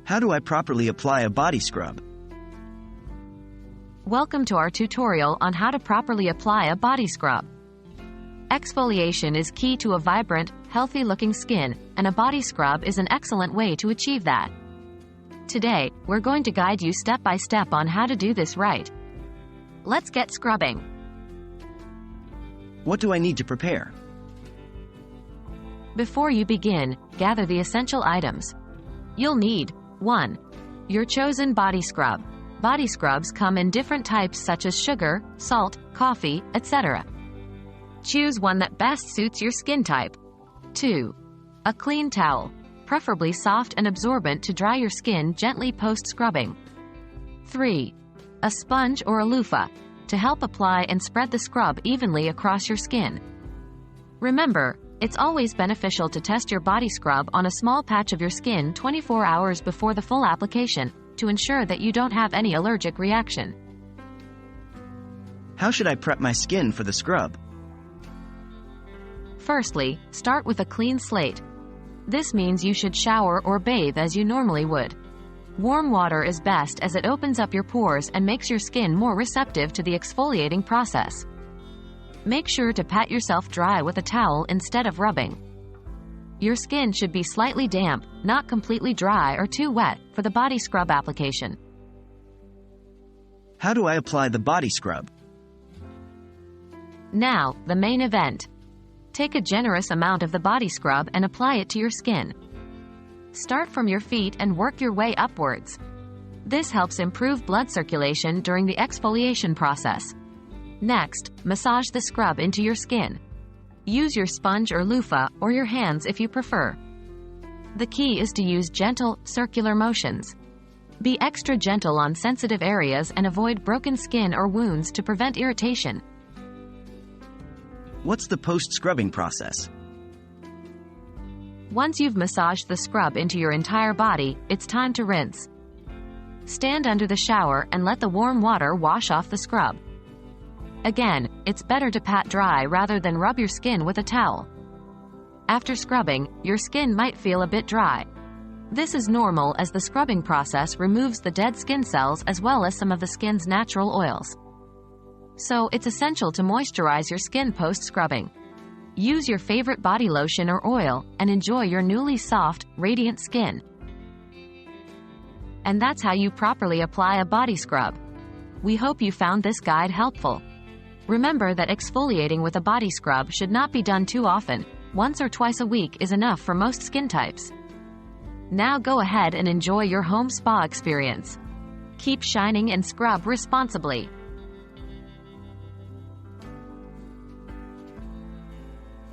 How do I properly apply a body scrub? Welcome to our tutorial on how to properly apply a body scrub. Exfoliation is key to a vibrant, healthy-looking skin, and a body scrub is an excellent way to achieve that. Today, we're going to guide you step by step on how to do this right. Let's get scrubbing. What do I need to prepare? Before you begin, gather the essential items. You'll need 1. Your chosen body scrub. Body scrubs come in different types such as sugar, salt, coffee, etc. Choose one that best suits your skin type. 2. A clean towel, preferably soft and absorbent to dry your skin gently post-scrubbing. 3. A sponge or a loofah, to help apply and spread the scrub evenly across your skin. Remember, it's always beneficial to test your body scrub on a small patch of your skin 24 hours before the full application, to ensure that you don't have any allergic reaction. How should I prep my skin for the scrub? Firstly, start with a clean slate. This means you should shower or bathe as you normally would. Warm water is best as it opens up your pores and makes your skin more receptive to the exfoliating process. Make sure to pat yourself dry with a towel instead of rubbing. Your skin should be slightly damp, not completely dry or too wet, for the body scrub application. How do I apply the body scrub? Now, the main event. Take a generous amount of the body scrub and apply it to your skin. Start from your feet and work your way upwards. This helps improve blood circulation during the exfoliation process. Next, massage the scrub into your skin. Use your sponge or loofah, or your hands if you prefer. The key is to use gentle, circular motions. Be extra gentle on sensitive areas and avoid broken skin or wounds to prevent irritation. What's the post-scrubbing process? Once you've massaged the scrub into your entire body, it's time to rinse. Stand under the shower and let the warm water wash off the scrub. Again, it's better to pat dry rather than rub your skin with a towel. After scrubbing, your skin might feel a bit dry. This is normal as the scrubbing process removes the dead skin cells as well as some of the skin's natural oils. So, it's essential to moisturize your skin post-scrubbing. Use your favorite body lotion or oil, and enjoy your newly soft, radiant skin. And that's how you properly apply a body scrub. We hope you found this guide helpful. Remember that exfoliating with a body scrub should not be done too often. Once or twice a week is enough for most skin types. Now go ahead and enjoy your home spa experience. Keep shining and scrub responsibly.